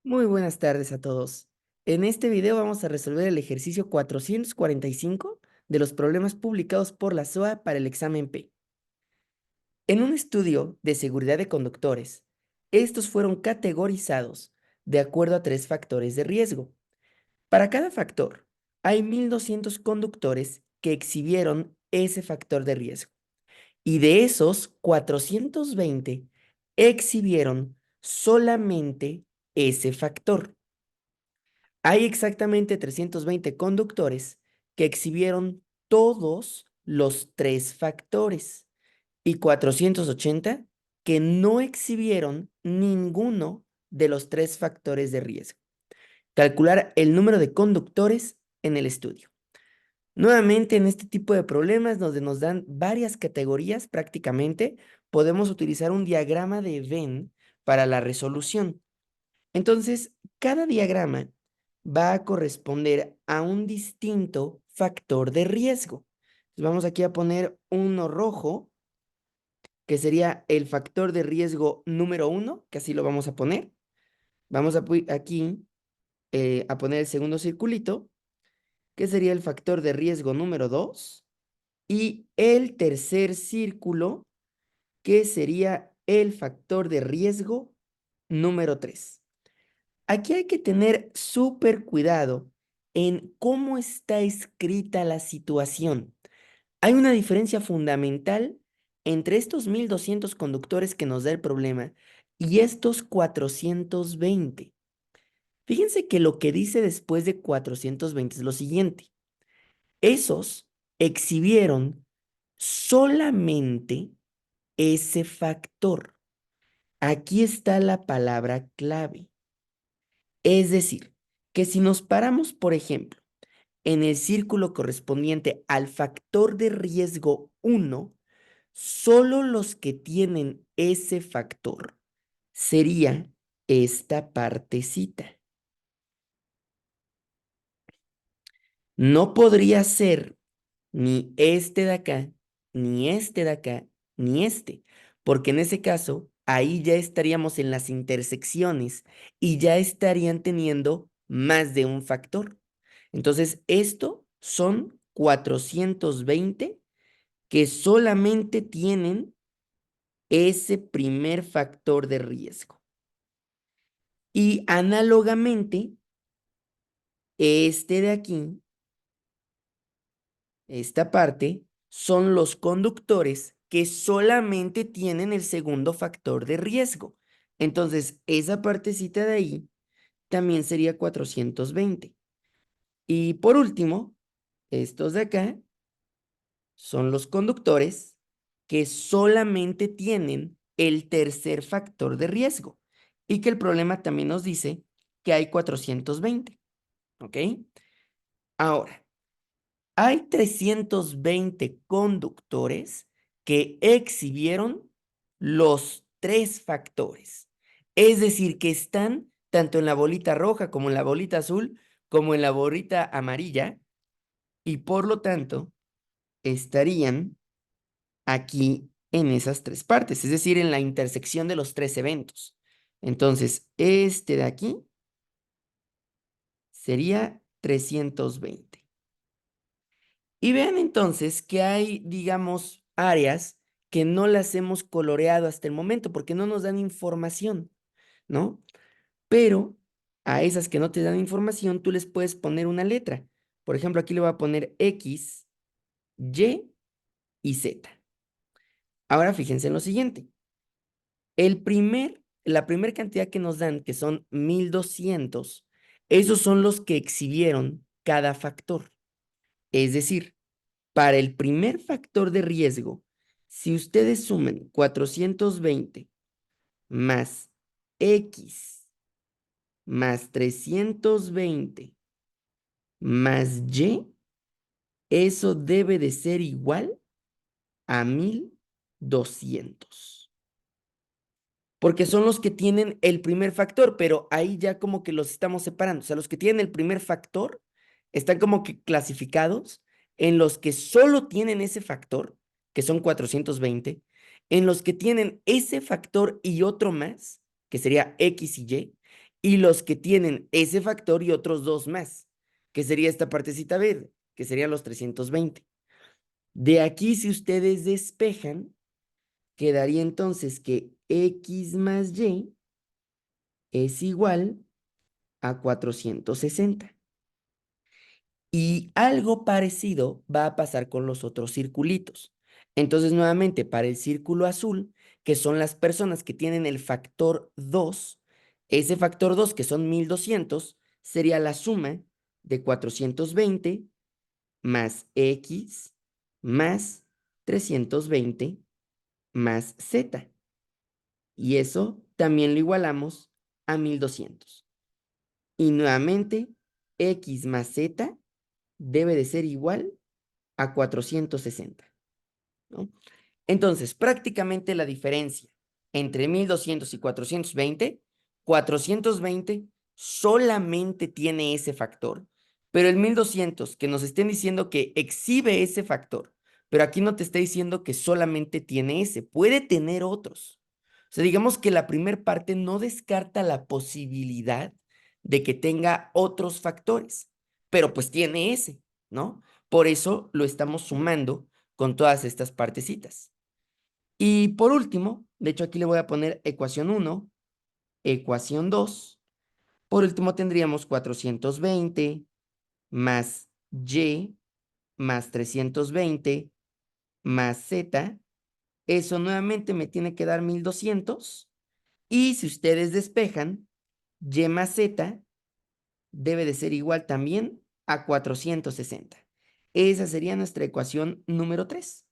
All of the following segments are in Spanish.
Muy buenas tardes a todos. En este video vamos a resolver el ejercicio 445 de los problemas publicados por la SOA para el examen P. En un estudio de seguridad de conductores, estos fueron categorizados de acuerdo a 3 factores de riesgo. Para cada factor, hay 1200 conductores que exhibieron ese factor de riesgo. Y de esos, 420 exhibieron solamente ese factor. Hay exactamente 320 conductores que exhibieron todos los 3 factores y 480 que no exhibieron ninguno de los 3 factores de riesgo. Calcular el número de conductores en el estudio. Nuevamente, en este tipo de problemas donde nos dan varias categorías prácticamente, podemos utilizar un diagrama de Venn para la resolución. Entonces, cada diagrama va a corresponder a un distinto factor de riesgo. Vamos aquí a poner uno rojo, que sería el factor de riesgo número 1, que así lo vamos a poner. Vamos a aquí a poner el segundo circulito, que sería el factor de riesgo número 2, y el tercer círculo, que sería el factor de riesgo número 3. Aquí hay que tener súper cuidado en cómo está escrita la situación. Hay una diferencia fundamental entre estos 1200 conductores que nos da el problema y estos 420. Fíjense que lo que dice después de 420 es lo siguiente. Esos exhibieron solamente ese factor. Aquí está la palabra clave. Es decir, que si nos paramos, por ejemplo, en el círculo correspondiente al factor de riesgo 1, solo los que tienen ese factor sería esta partecita. No podría ser ni este de acá, ni este de acá, ni este, porque en ese caso, ahí ya estaríamos en las intersecciones y ya estarían teniendo más de un factor. Entonces, esto son 420 que solamente tienen ese primer factor de riesgo. Y análogamente, este de aquí, esta parte, son los conductores que solamente tienen el segundo factor de riesgo. Entonces, esa partecita de ahí también sería 420. Y por último, estos de acá son los conductores que solamente tienen el tercer factor de riesgo y que el problema también nos dice que hay 420. ¿Ok? Ahora, hay 320 conductores que exhibieron los 3 factores. Es decir, que están tanto en la bolita roja como en la bolita azul, como en la bolita amarilla, y por lo tanto estarían aquí en esas 3 partes, es decir, en la intersección de los 3 eventos. Entonces, este de aquí sería 320. Y vean entonces que hay, digamos, áreas que no las hemos coloreado hasta el momento porque no nos dan información, ¿no? Pero a esas que no te dan información, tú les puedes poner una letra. Por ejemplo, aquí le voy a poner X, Y y Z. Ahora fíjense en lo siguiente. La primera cantidad que nos dan, que son 1200, esos son los que exhibieron cada factor. Es decir, para el primer factor de riesgo, si ustedes sumen 420 más X más 320 más Y, eso debe de ser igual a 1200. Porque son los que tienen el primer factor, pero ahí ya como que los estamos separando. O sea, los que tienen el primer factor están como que clasificados en los que solo tienen ese factor, que son 420, en los que tienen ese factor y otro más, que sería X y Y, y los que tienen ese factor y otros dos más, que sería esta partecita verde, que serían los 320. De aquí, si ustedes despejan, quedaría entonces que x más y es igual a 460. Y algo parecido va a pasar con los otros circulitos. Entonces, nuevamente, para el círculo azul, que son las personas que tienen el factor 2, ese factor 2, que son 1200, sería la suma de 420 más x más 320 más z. Y eso también lo igualamos a 1200. Y nuevamente, x más z debe de ser igual a 460, ¿no? Entonces, prácticamente la diferencia entre 1200 y 420 solamente tiene ese factor, pero el 1200 que nos estén diciendo que exhibe ese factor, pero aquí no te está diciendo que solamente tiene ese, puede tener otros. O sea, digamos que la primer parte no descarta la posibilidad de que tenga otros factores, pero pues tiene ese, ¿no? Por eso lo estamos sumando con todas estas partecitas. Y por último, de hecho aquí le voy a poner ecuación 1, ecuación 2. Por último tendríamos 420 más y más 320 más z. Eso nuevamente me tiene que dar 1200. Y si ustedes despejan, y más z debe de ser igual también a 460. Esa sería nuestra ecuación número 3.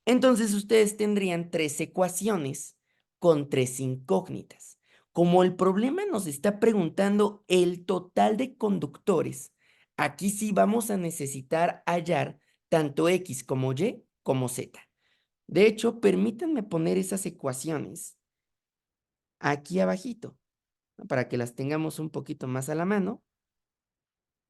Entonces ustedes tendrían tres ecuaciones con tres incógnitas. Como el problema nos está preguntando el total de conductores, aquí sí vamos a necesitar hallar tanto x como y como z. De hecho, permítanme poner esas ecuaciones aquí abajito, ¿no? Para que las tengamos un poquito más a la mano.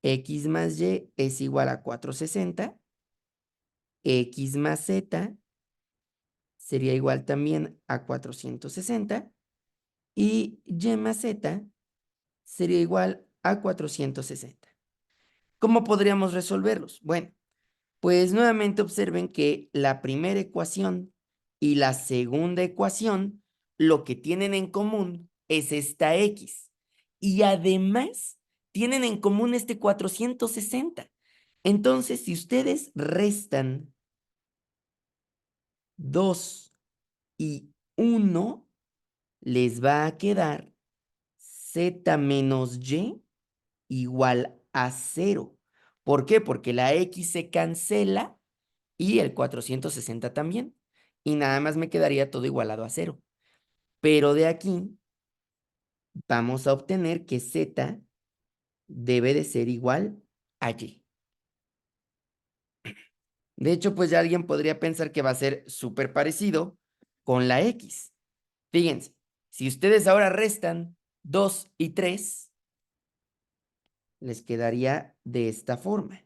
X más y es igual a 460. X más z sería igual también a 460 y y más z sería igual a 460. ¿Cómo podríamos resolverlos? Bueno, pues nuevamente observen que la primera ecuación y la segunda ecuación lo que tienen en común es esta x y además tienen en común este 460. Entonces, si ustedes restan 2 y 1, les va a quedar z menos y igual a 0. ¿Por qué? Porque la x se cancela y el 460 también. Y nada más me quedaría todo igualado a 0. Pero de aquí vamos a obtener que z debe de ser igual a y. De hecho, pues ya alguien podría pensar que va a ser súper parecido con la x. Fíjense, si ustedes ahora restan 2 y 3, les quedaría de esta forma.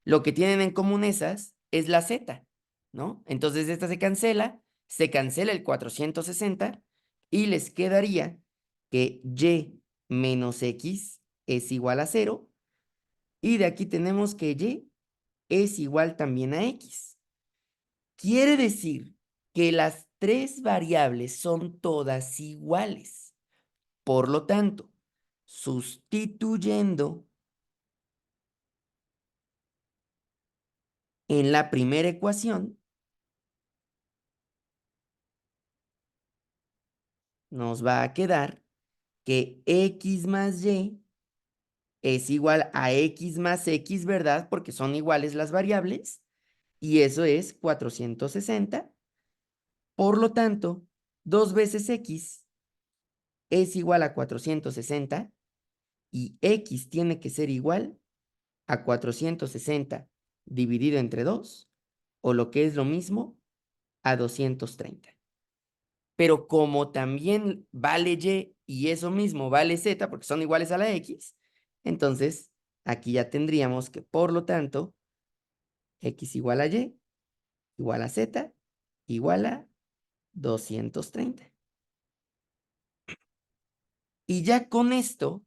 Lo que tienen en común esas es la z, ¿no? Entonces esta se cancela el 460 y les quedaría que y menos x es igual a 0 y de aquí tenemos que y es igual también a x. Quiere decir que las tres variables son todas iguales. Por lo tanto, sustituyendo en la primera ecuación, nos va a quedar que x más y es igual a x más x, ¿verdad? Porque son iguales las variables. Y eso es 460. Por lo tanto, 2 veces x es igual a 460 y x tiene que ser igual a 460 dividido entre 2, o lo que es lo mismo, a 230. Pero como también vale y eso mismo vale z, porque son iguales a la x, entonces aquí ya tendríamos que, por lo tanto, x igual a y igual a z igual a 230. Y ya con esto,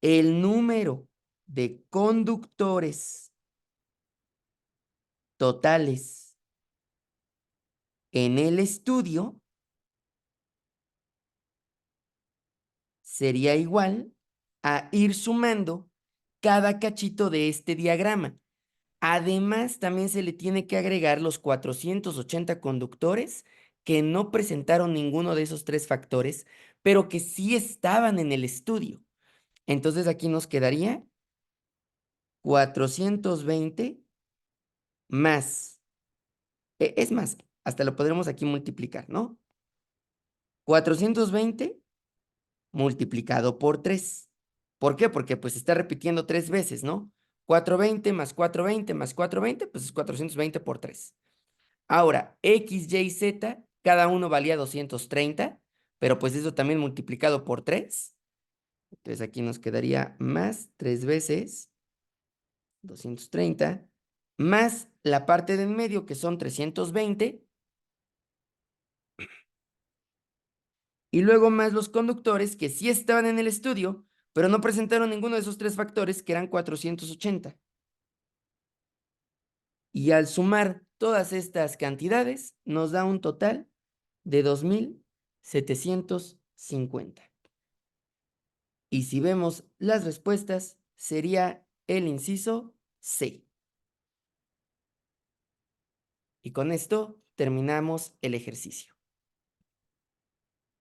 el número de conductores totales en el estudio sería igual a ir sumando cada cachito de este diagrama. Además, también se le tiene que agregar los 480 conductores que no presentaron ninguno de esos tres factores, pero que sí estaban en el estudio. Entonces aquí nos quedaría 420 más, es más, hasta lo podremos aquí multiplicar, ¿no? 420 multiplicado por 3. ¿Por qué? Porque pues se está repitiendo 3 veces, ¿no? 420 más 420 más 420, pues es 420 por 3. Ahora, X, Y, Z, cada uno valía 230, pero pues eso también multiplicado por 3. Entonces aquí nos quedaría más 3 veces 230, más la parte de en medio que son 320, y luego más los conductores que sí estaban en el estudio, pero no presentaron ninguno de esos tres factores que eran 480. Y al sumar todas estas cantidades, nos da un total de 2750. Y si vemos las respuestas, sería el inciso C. Y con esto terminamos el ejercicio.